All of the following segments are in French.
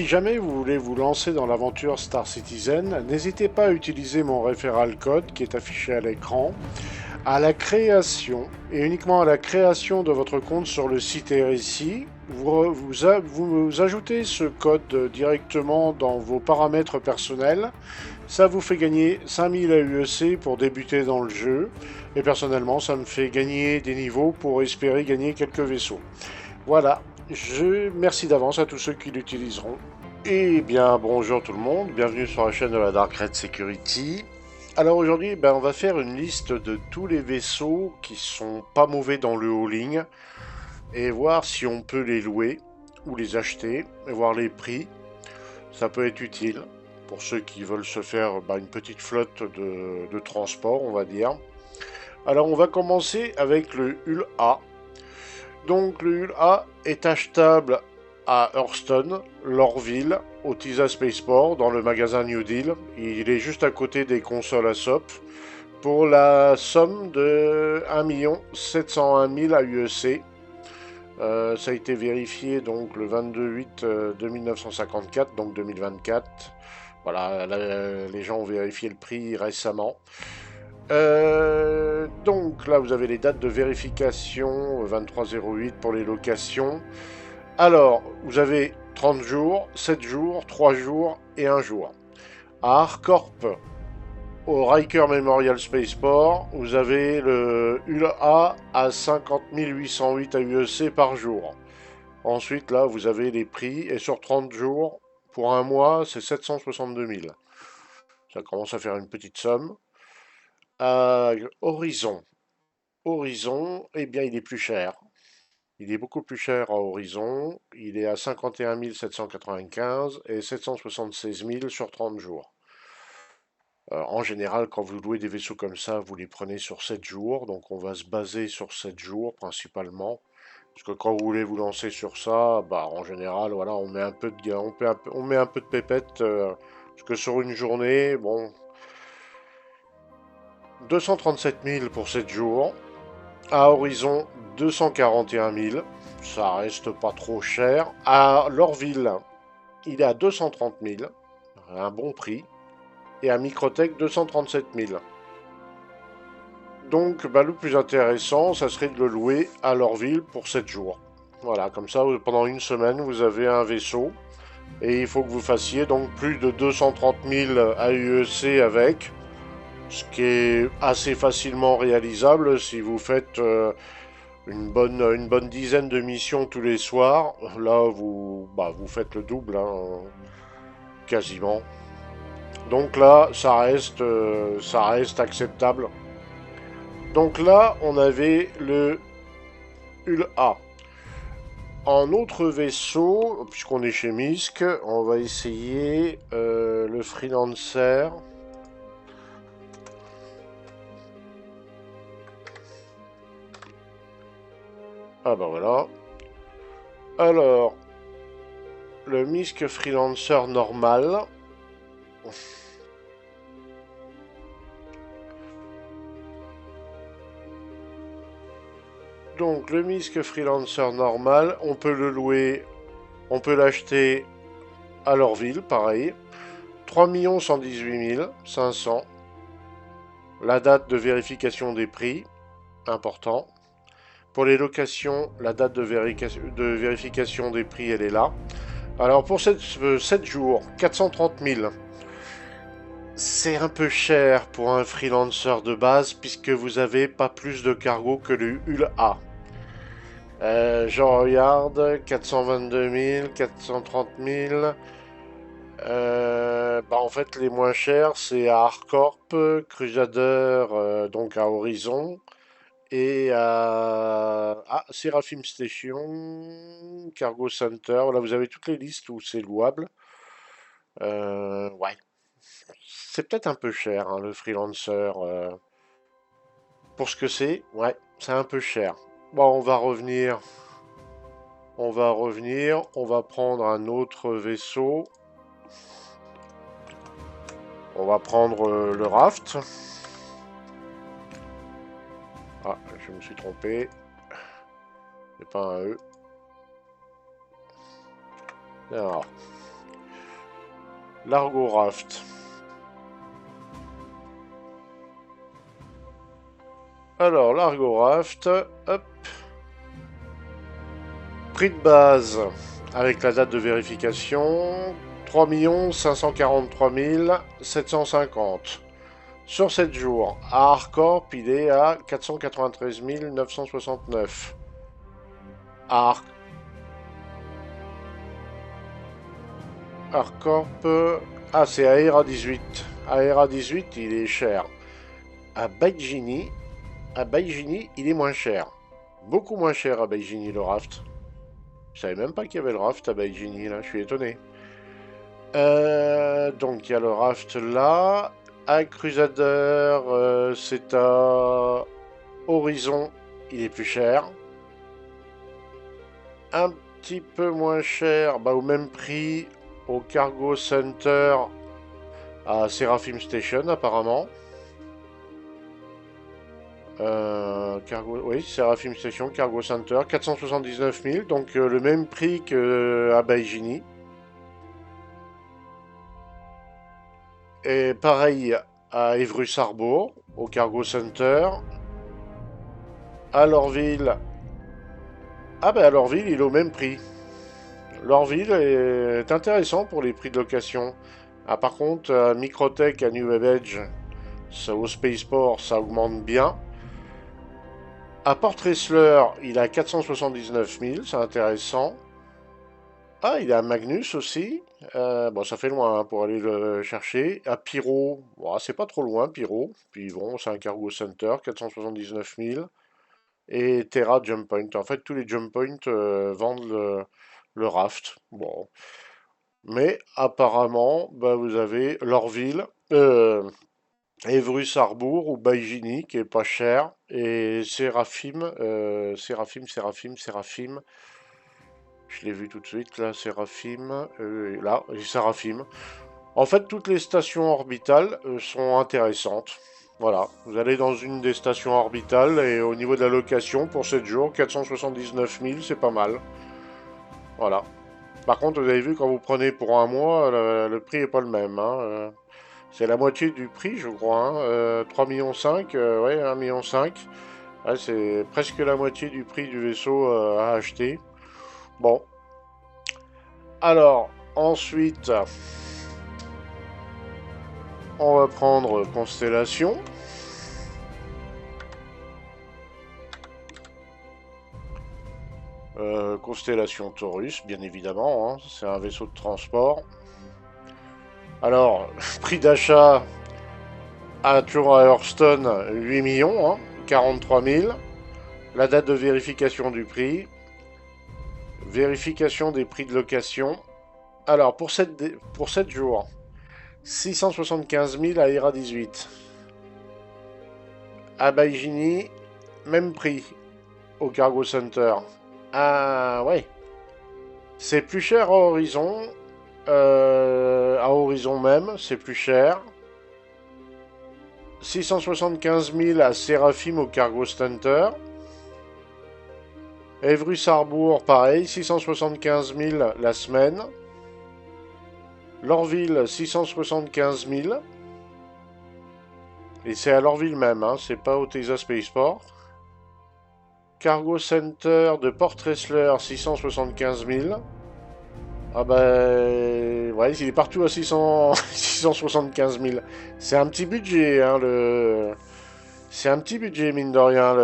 Si jamais vous voulez vous lancer dans l'aventure Star Citizen, n'hésitez pas à utiliser mon référal code qui est affiché à l'écran. À la création, et uniquement à la création de votre compte sur le site RSI, vous ajoutez ce code directement dans vos paramètres personnels. Ça vous fait gagner 5000 AUEC pour débuter dans le jeu. Et personnellement, ça me fait gagner des niveaux pour espérer gagner quelques vaisseaux. Voilà, je merci d'avance à tous ceux qui l'utiliseront. Eh bien, bonjour tout le monde, bienvenue sur la chaîne de la Dark Red Security. Alors aujourd'hui, on va faire une liste de tous les vaisseaux qui sont pas mauvais dans le hauling et voir si on peut les louer ou les acheter et voir les prix. Ça peut être utile pour ceux qui veulent se faire une petite flotte de transport, on va dire. Alors on va commencer avec le Hull A. Donc le Hull A est achetable à Hurston, Lorville, au TISA Spaceport, dans le magasin New Deal. Il est juste à côté des consoles ASOP, pour la somme de 1 701 000 AUEC. Ça a été vérifié donc le 22/8 de 1954, donc 2024. Voilà, les gens ont vérifié le prix récemment. Donc là, vous avez les dates de vérification, 23/08 pour les locations. Alors, vous avez 30 jours, 7 jours, 3 jours et 1 jour. À Harcorp, au Riker Memorial Spaceport, vous avez le Hull A à 50 808 AUEC par jour. Ensuite, là, vous avez les prix, et sur 30 jours, pour un mois, c'est 762 000. Ça commence à faire une petite somme. Horizon. Horizon, eh bien, il est plus cher. Il est beaucoup plus cher à Horizon. Il est à 51 795 et 776 000 sur 30 jours. En général, quand vous louez des vaisseaux comme ça, vous les prenez sur 7 jours. Donc on va se baser sur 7 jours principalement. Parce que quand vous voulez vous lancer sur ça, en général, voilà, on met un peu de, on met un peu de pépette. Parce que sur une journée, bon, 237 000 pour 7 jours. À Horizon, 241 000. Ça reste pas trop cher. À Lorville, il est à 230 000. Un bon prix. Et à Microtech, 237 000. Donc, le plus intéressant, ça serait de le louer à Lorville pour 7 jours. Voilà, comme ça, pendant une semaine, vous avez un vaisseau. Et il faut que vous fassiez donc plus de 230 000 AUEC avec. Ce qui est assez facilement réalisable si vous faites une bonne dizaine de missions tous les soirs. Là, vous faites le double, hein, quasiment. Donc là, ça reste acceptable. Donc là, on avait le Hull A. En autre vaisseau, puisqu'on est chez Misk, on va essayer le Freelancer. Ah voilà. Alors, le Misk Freelancer normal. Donc le Misk Freelancer normal, on peut le louer, on peut l'acheter à Lorville, pareil. 3 118 500. La date de vérification des prix, important. Pour les locations, la date de vérification des prix, elle est là. Alors pour 7 jours, 430 000. C'est un peu cher pour un freelancer de base puisque vous avez pas plus de cargo que le Hull A. Je regarde, 422 000, 430 000. En fait, les moins chers, c'est à Harcorp, Crusader, donc à Horizon, et à Seraphim Station, Cargo Center. Là, vous avez toutes les listes où c'est louable. Ouais, c'est peut-être un peu cher, hein, le freelancer. Pour ce que c'est, ouais, c'est un peu cher. Bon, on va revenir. On va revenir. On va prendre un autre vaisseau. On va prendre le raft. Ah, je me suis trompé. C'est pas un E. Alors, Largo Raft. Alors, Largo Raft, hop. Prix de base, avec la date de vérification, 3 543 750. Sur 7 jours, à Arcorp, il est à 493 969. À Arcorp, ah, c'est Aera 18. Aera 18, il est cher. À Baijini, il est moins cher. Beaucoup moins cher à Baijini, le raft. Je savais même pas qu'il y avait le raft à Baijini, là, je suis étonné. Donc, il y a le raft là. À Crusader, c'est à Horizon, il est plus cher. Un petit peu moins cher, bah, au même prix, au Cargo Center à Seraphim Station, apparemment. Oui, Seraphim Station, Cargo Center, 479 000, donc le même prix qu'à Baijini. Et pareil à Évreux-Sarrebourg, au Cargo Center. À Lorville. Ah ben à Lorville, il est au même prix. Lorville est intéressant pour les prix de location. Ah, par contre, à Microtech, à New Web Edge, ça, au Spaceport, ça augmente bien. À Port Ressler, il a 479 000, c'est intéressant. Ah, il est à Magnus aussi. Bon, ça fait loin hein, pour aller le chercher. À Pyro, bon, c'est pas trop loin, Pyro. Puis bon, c'est un cargo center, 479 000. Et Terra Jump Point. En fait, tous les Jump Point vendent le raft. Bon. Mais apparemment, bah, vous avez Lorville, Évreux-Sarrebourg ou Baijini qui est pas cher. Et Séraphim. Je l'ai vu tout de suite là, Séraphim. Là, Séraphim. En fait, toutes les stations orbitales sont intéressantes. Voilà, vous allez dans une des stations orbitales et au niveau de la location pour 7 jours, 479 000, c'est pas mal. Voilà. Par contre, vous avez vu, quand vous prenez pour un mois, le prix est pas le même. Hein. C'est la moitié du prix, je crois. Hein. 3,5 millions, ouais, 1,5 million. Ouais, c'est presque la moitié du prix du vaisseau à acheter. Bon. Alors, ensuite, on va prendre Constellation. Constellation Taurus, bien évidemment, hein, c'est un vaisseau de transport. Alors, prix d'achat toujours à Hearthstone, 8 millions, hein, 43 000. La date de vérification du prix. Vérification des prix de location. Alors, pour 7 jours, 675 000 à ERA 18. À Baijini, même prix au Cargo Center. Ah ouais. C'est plus cher à Horizon. À Horizon même, c'est plus cher. 675 000 à Seraphim au Cargo Center. Évreux-Sarrebourg, pareil, 675 000 la semaine. Lorville, 675 000. Et c'est à Lorville même, hein, c'est pas au Texas Spaceport. Cargo Center de Port Ressler, 675 000. Ah bah... Ouais, il est partout à 675 000. C'est un petit budget, hein, C'est un petit budget, mine de rien,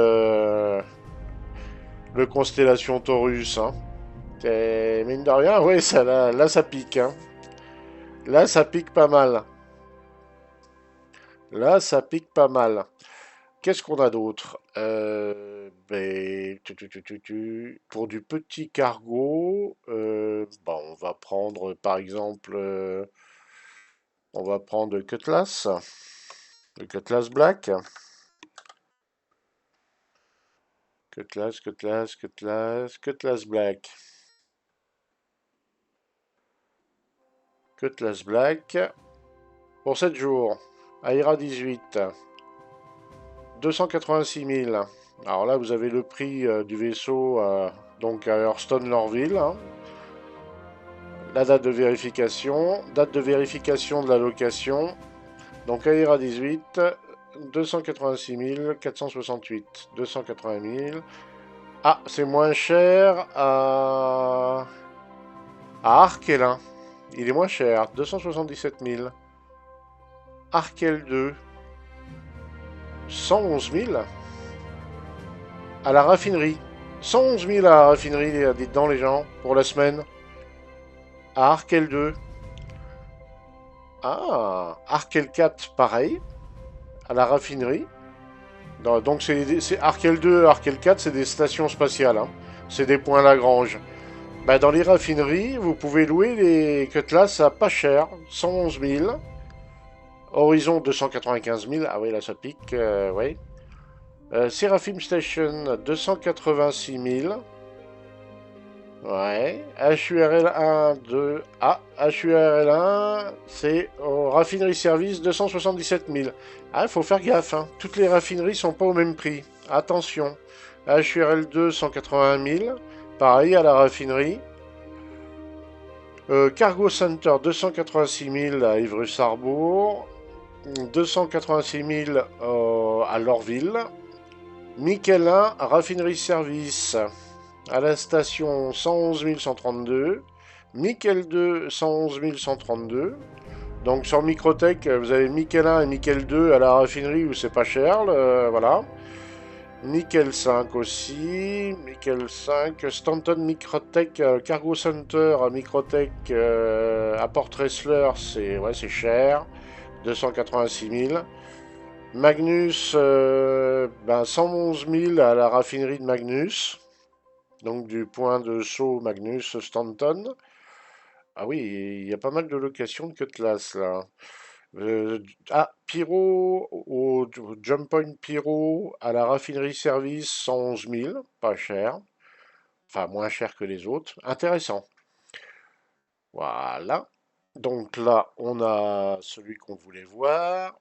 le Constellation Taurus, hein. Et mine de rien, ouais, ça, là, ça pique, hein. Là, ça pique pas mal. Là, ça pique pas mal. Qu'est-ce qu'on a d'autre Pour du petit cargo, bah, on va prendre par exemple, on va prendre Cutlass, le Cutlass Black. Cutlass Black. Cutlass Black. Pour 7 jours, Aira 18, 286 000. Alors là, vous avez le prix du vaisseau donc à Hurston Lorville. Hein. la date de vérification de la location. Donc Aira 18, 286 468, 280 000. Ah, c'est moins cher à Arkelin. Il est moins cher, 277 000. Arkel 2, 111 000 à la raffinerie. 111 000 à la raffinerie, dites donc les gens, pour la semaine. À Arkel 2. Ah, Arkel 4, pareil, à la raffinerie. Donc c'est Arkel 2, Arkel 4, c'est des stations spatiales, hein. C'est des points Lagrange. Bah, dans les raffineries, vous pouvez louer les Cutlass à pas cher, 111 000. Horizon 295 000, ah oui là ça pique, ouais. Seraphim Station 286 000. Ouais. HURL 1, 2. Ah, HURL 1, c'est au raffinerie service 277 000. Ah, il faut faire gaffe, hein. Toutes les raffineries sont pas au même prix. Attention. HURL 2, 180 000. Pareil à la raffinerie. Cargo Center 286 000 à Évreux-Sarrebourg. 286 000 à Lorville. Michelin, raffinerie service à la station 111 132. Mickel 2, 111 132. Donc sur Microtech, vous avez Michelin et Mickel 2 à la raffinerie où c'est pas cher. Voilà. Nickel 5 aussi. Nickel 5. Stanton Microtech Cargo Center à Microtech à Port Ressler, c'est cher. 286 000. Magnus, 111 000 à la raffinerie de Magnus. Donc du point de saut Magnus Stanton. Ah oui, il y a pas mal de locations de Cutlass là. Pyro, au Jump Point Pyro, à la raffinerie service, 111 000, pas cher. Enfin, moins cher que les autres. Intéressant. Voilà. Donc là, on a celui qu'on voulait voir.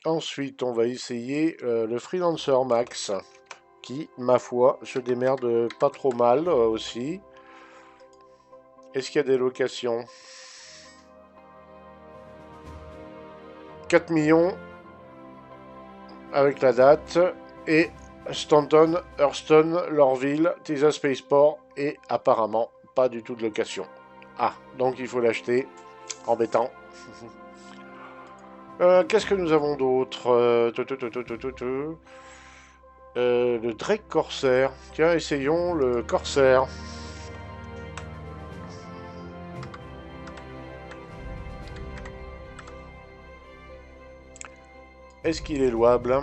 Ensuite, on va essayer le Freelancer Max, qui, ma foi, se démerde pas trop mal aussi. Est-ce qu'il y a des locations? 4 millions avec la date. Et Stanton, Hurston, Lorville, Tesa Spaceport et apparemment pas du tout de location. Ah, donc il faut l'acheter. Embêtant. Qu'est-ce que nous avons d'autre? Le Drake Corsair. Tiens, essayons le Corsair. Est-ce qu'il est louable?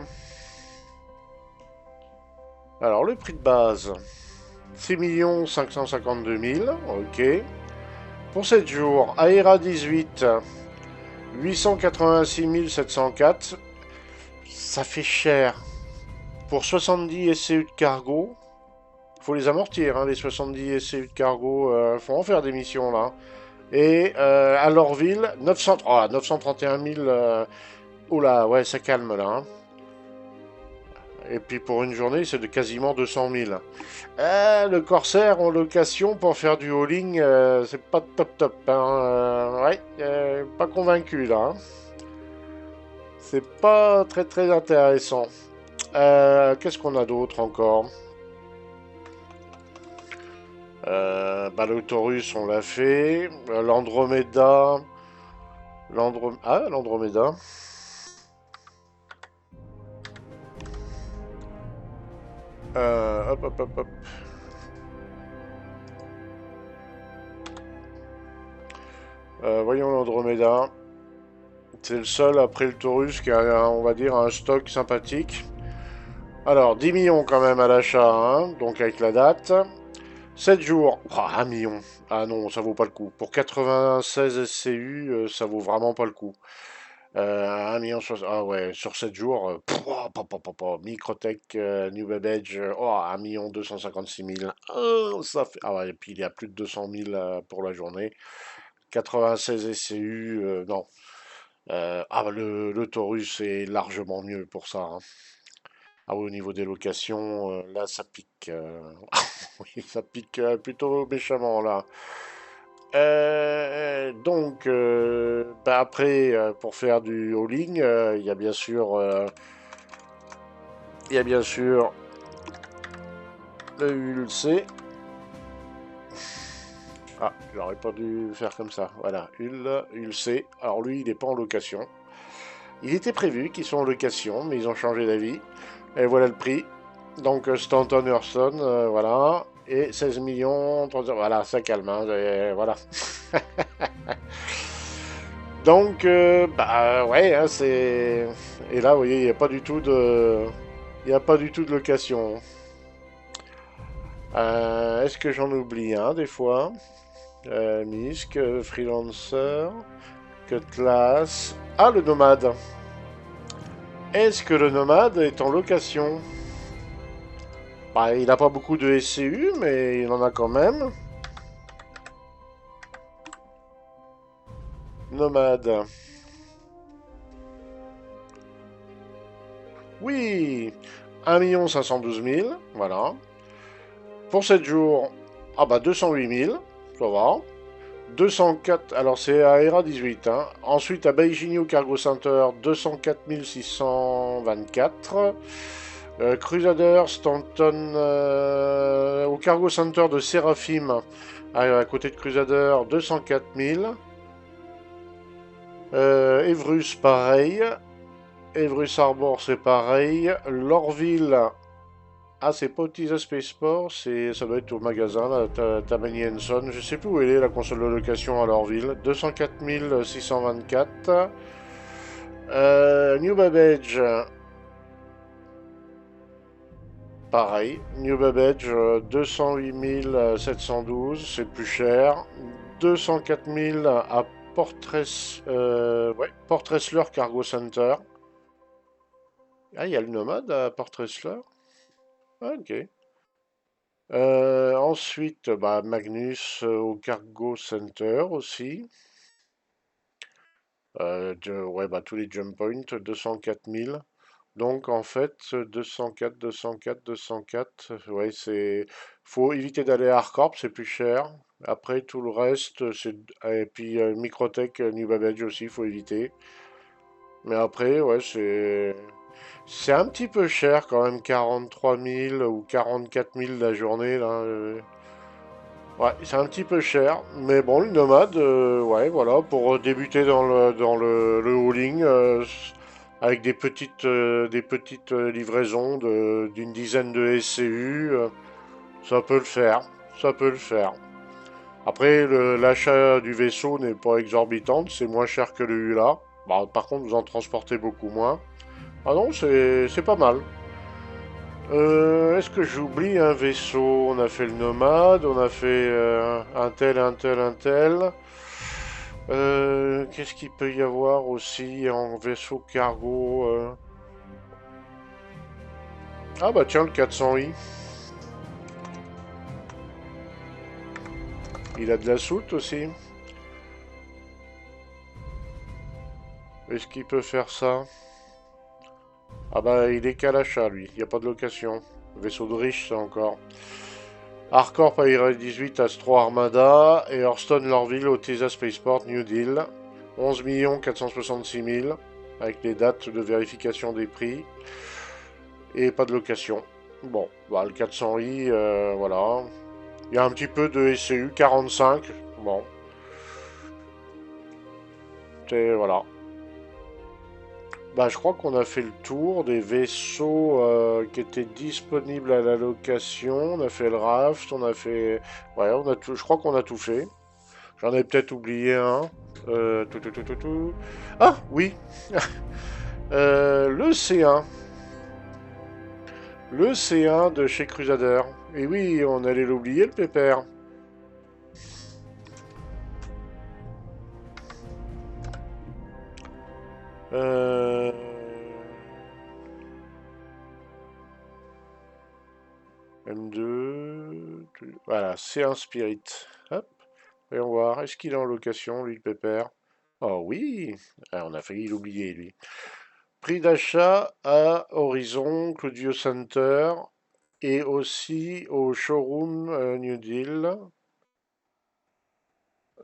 Alors, le prix de base, 6 552 000, ok. Pour 7 jours, Aera 18, 886 704, ça fait cher. Pour 70 SCU de cargo, faut les amortir, hein, les 70 SCU de cargo, faut en faire des missions là. Et à Lorville, 931 000, oula, ouais, ça calme là, hein. Et puis pour une journée, c'est de quasiment 200 000. Le Corsair en location pour faire du hauling, c'est pas top top, hein. Ouais, pas convaincu là, hein. C'est pas très très intéressant. Qu'est-ce qu'on a d'autre encore? Le Taurus, on l'a fait. L'Andromeda. L'Andromeda. Hop, hop, hop, hop. Voyons l'Andromeda. C'est le seul après le Taurus qui a, on va dire, un stock sympathique. Alors, 10 millions quand même à l'achat, hein, donc avec la date. 7 jours, 1 million. Ah non, ça vaut pas le coup. Pour 96 SCU, ça vaut vraiment pas le coup. 1 million, ah ouais, sur 7 jours, Microtech, New Web Edge, 1 million 256 000. Ça fait, ah ouais, et puis il y a plus de 200 000 pour la journée. 96 SCU, non. Le Taurus est largement mieux pour ça, hein. Ah oui, au niveau des locations, là ça pique. Oui, ça pique plutôt méchamment là. Bah après, pour faire du hauling, il y a bien sûr le ULC. Ah, j'aurais pas dû faire comme ça. Voilà, ULC. Alors lui, il n'est pas en location. Il était prévu qu'ils soient en location, mais ils ont changé d'avis. Et voilà le prix. Donc Stanton Hurston, voilà. Et 16 millions, voilà, ça calme, hein, voilà. Donc, bah ouais, hein, c'est... Et là, vous voyez, il n'y a pas du tout de... Il n'y a pas du tout de location. Est-ce que j'en oublie un des fois? Misk, Freelancer, Cutlass... Ah, le Nomade. Est-ce que le Nomade est en location? Bah, il n'a pas beaucoup de SCU, mais il en a quand même. Nomade. Oui, 1 512 000, voilà. Pour 7 jours, ah bah 208 000, ça va. 204, alors c'est à ERA 18, hein. Ensuite à Beijing au Cargo Center, 204 624. Crusader, Stanton, au Cargo Center de Seraphim, à côté de Crusader, 204 000. Evrus, pareil. Evrus Harbor, c'est pareil. Lorville, ah, c'est pas Utiliza Spaceport, ça doit être au magasin, là, Tammany Henson. Je sais plus où elle est, la console de location à Lorville. 204 624. New Babbage, pareil. New Babbage, 208 712, c'est plus cher. 204 000 à Port Ressler Cargo Center. Ah, il y a le Nomade à Port Ressler. Ah, ok. Ensuite, bah, Magnus au Cargo Center aussi. Ouais, bah, tous les jump points, 204 000. Donc en fait, 204, 204, 204, ouais, c'est... Faut éviter d'aller à Harcorp, c'est plus cher. Après, tout le reste, c'est... Et puis Microtech, New Babbage aussi, faut éviter. Mais après, ouais, c'est... C'est un petit peu cher quand même, 43 000 ou 44 000 la journée, là. Ouais, c'est un petit peu cher, mais bon, le nomade, ouais, voilà, pour débuter dans le hauling, avec des petites livraisons d'une dizaine de SCU, ça peut le faire, ça peut le faire. Après, l'achat du vaisseau n'est pas exorbitant, c'est moins cher que le ULA. Bah, par contre, vous en transportez beaucoup moins. Ah non, c'est pas mal. Est-ce que j'oublie un vaisseau? On a fait le Nomade, on a fait un tel, un tel, un tel. Qu'est-ce qu'il peut y avoir aussi en vaisseau cargo? Ah bah tiens, le 400i. Il a de la soute aussi. Est-ce qu'il peut faire ça? Ah bah il est qu'à l'achat lui, il n'y a pas de location. Vaisseau de riche ça encore. Hardcore Pirate 18 Astro Armada et Hurston Lorville au TESA Spaceport New Deal. 11 466 000 avec les dates de vérification des prix et pas de location. Bon, bah, le 400i, voilà. Il y a un petit peu de SCU 45. Bon, c'est voilà. Bah, je crois qu'on a fait le tour des vaisseaux qui étaient disponibles à la location. On a fait le raft, on a fait, ouais, on a tout. Je crois qu'on a tout fait. J'en ai peut-être oublié un. Tout. Ah, oui. Le C1. Le C1 de chez Crusader. Et oui, on allait l'oublier, le pépère. Euh... M2. Voilà, C1 Spirit. Hop. Voyons voir. Est-ce qu'il est en location, lui, le pépère? Oh oui. Ah, on a failli l'oublier, lui. Prix d'achat à Horizon, Claudio Center et aussi au showroom New Deal.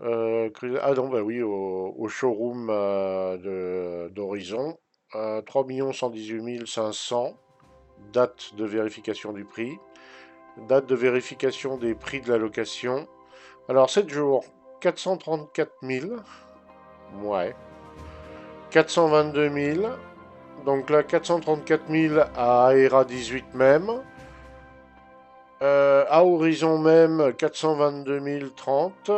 Ah non, bah oui, au showroom d'Horizon. 3 118 500. Date de vérification du prix. Date de vérification des prix de la location. Alors 7 jours, 434 000. Ouais. 422 000. Donc là, 434 000 à Aera 18 même. À Horizon même, 422 030.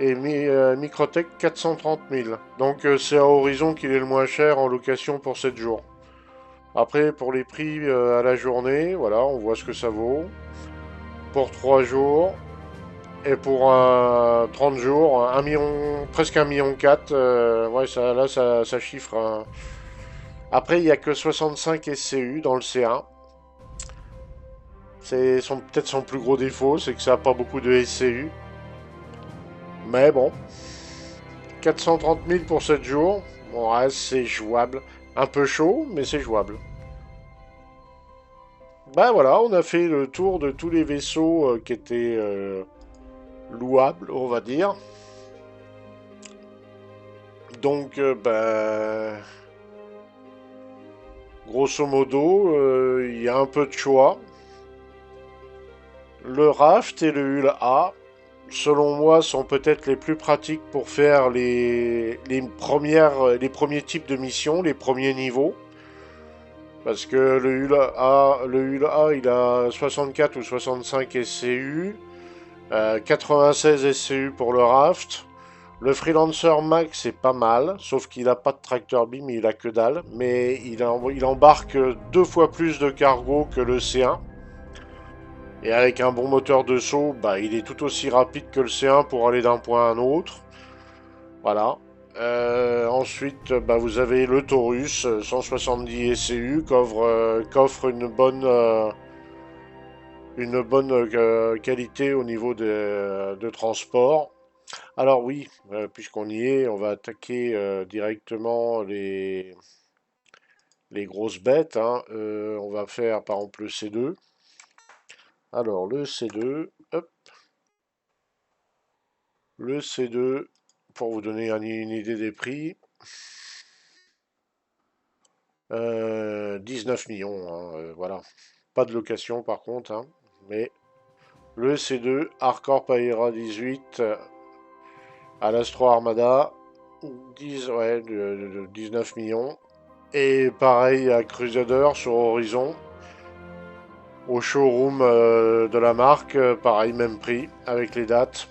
Et Microtech, 430 000. Donc c'est à Horizon qu'il est le moins cher en location pour 7 jours. Après, pour les prix à la journée, voilà, on voit ce que ça vaut. Pour 3 jours. Et pour 30 jours, 1 million, presque 1 million 4. Ouais, ça, là, ça chiffre, hein. Après, il n'y a que 65 SCU dans le C1. C'est peut-être son plus gros défaut, c'est que ça n'a pas beaucoup de SCU. Mais bon, 430 000 pour 7 jours. Bon, ouais, c'est jouable. Un peu chaud, mais c'est jouable. Bah voilà, on a fait le tour de tous les vaisseaux qui étaient louables, on va dire. Donc, bah, grosso modo, il y a un peu de choix. Le raft et le hull A, selon moi, sont peut-être les plus pratiques pour faire les premiers types de missions, les premiers niveaux. Parce que le hull A, il a 64 ou 65 SCU, 96 SCU pour le raft. Le Freelancer Max c'est pas mal, sauf qu'il n'a pas de tracteur beam, il a que dalle. Mais il embarque 2 fois plus de cargo que le C1. Et avec un bon moteur de saut, bah, il est tout aussi rapide que le C1 pour aller d'un point à un autre. Voilà. Ensuite, bah, vous avez le Taurus 170 SCU qu'offre une bonne qualité au niveau de transport. Alors oui, puisqu'on y est, on va attaquer directement les grosses bêtes, hein. On va faire par exemple le C2. Alors le C2, hop, le C2, pour vous donner une idée des prix, 19 millions, hein, voilà. Pas de location par contre, hein, mais le C2, Hardcore Paira 18 à l'Astro Armada, 19 millions. Et pareil à Crusader sur Horizon, au showroom de la marque, pareil, même prix, avec les dates.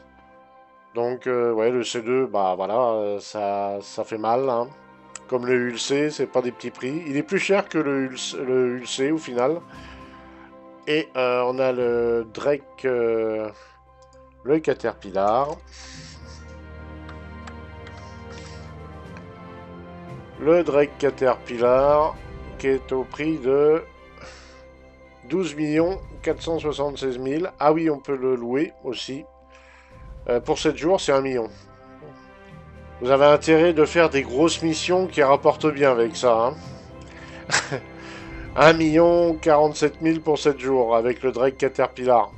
Donc, ouais, le C2, bah voilà, ça fait mal, hein. Comme le ULC, c'est pas des petits prix. Il est plus cher que le ULC au final. Et on a le Drake, le Caterpillar. Le Drake Caterpillar, qui est au prix de 12 476 000. Ah oui, on peut le louer aussi. Pour 7 jours, c'est 1 million. Vous avez intérêt de faire des grosses missions qui rapportent bien avec ça, hein. 1 million 47 000 pour 7 jours avec le Drake Caterpillar.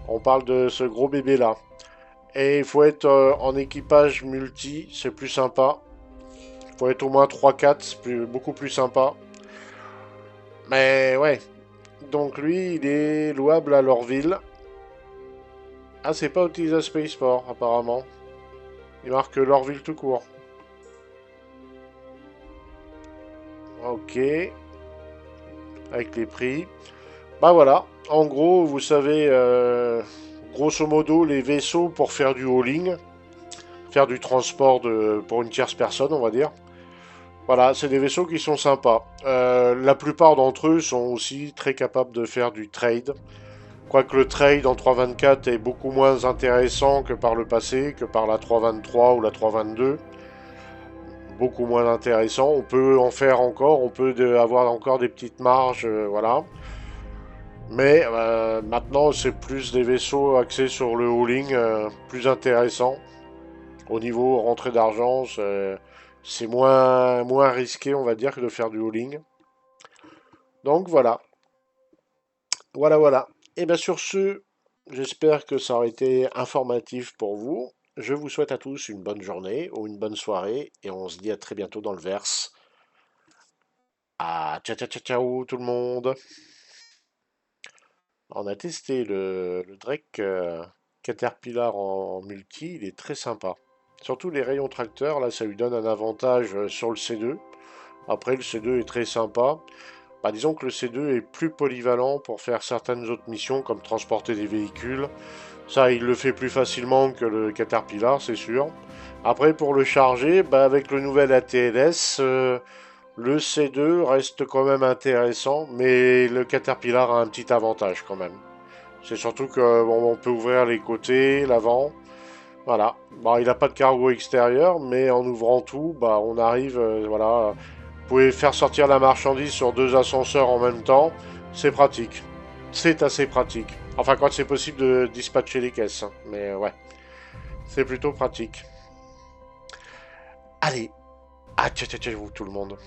On parle de ce gros bébé là. Et il faut être en équipage multi, c'est plus sympa. Il faut être au moins 3-4, c'est beaucoup plus sympa. Mais ouais. Donc lui, il est louable à Lorville. Ah, c'est pas Utiliza Spaceport apparemment. Il marque Lorville tout court. Ok. Avec les prix. Bah voilà. En gros, vous savez, grosso modo, les vaisseaux pour faire du hauling. Faire du transport pour une tierce personne, on va dire. Voilà, c'est des vaisseaux qui sont sympas. La plupart d'entre eux sont aussi très capables de faire du trade. Quoique le trade en 3.24 est beaucoup moins intéressant que par le passé, que par la 3.23 ou la 3.22. Beaucoup moins intéressant. On peut en faire encore, on peut avoir encore des petites marges, voilà. Mais maintenant, c'est plus des vaisseaux axés sur le hauling, plus intéressant. Au niveau rentrée d'argent, c'est moins risqué, on va dire, que de faire du hauling. Donc voilà. Voilà, voilà. Et bien sur ce, J'espère que ça aurait été informatif pour vous. Je vous souhaite à tous une bonne journée ou une bonne soirée et on se dit à très bientôt dans le verse. Ah, ciao ciao ciao ciao tout le monde. On a testé le Drake Caterpillar en multi, il est très sympa. Surtout les rayons tracteurs, là ça lui donne un avantage sur le C2. Après le C2 est très sympa. Bah, disons que le C2 est plus polyvalent pour faire certaines autres missions comme transporter des véhicules. Ça, il le fait plus facilement que le Caterpillar, c'est sûr. Après, pour le charger, bah, avec le nouvel ATLS, le C2 reste quand même intéressant, mais le Caterpillar a un petit avantage quand même. C'est surtout que bon, on peut ouvrir les côtés, l'avant. Voilà. Bon, il n'a pas de cargo extérieur, mais en ouvrant tout, bah, on arrive, voilà. Vous pouvez faire sortir la marchandise sur deux ascenseurs en même temps. C'est pratique. C'est assez pratique. Enfin, quand c'est possible de dispatcher les caisses, hein. Mais ouais, c'est plutôt pratique. Allez, ah, ciao, ciao, ciao, tout le monde.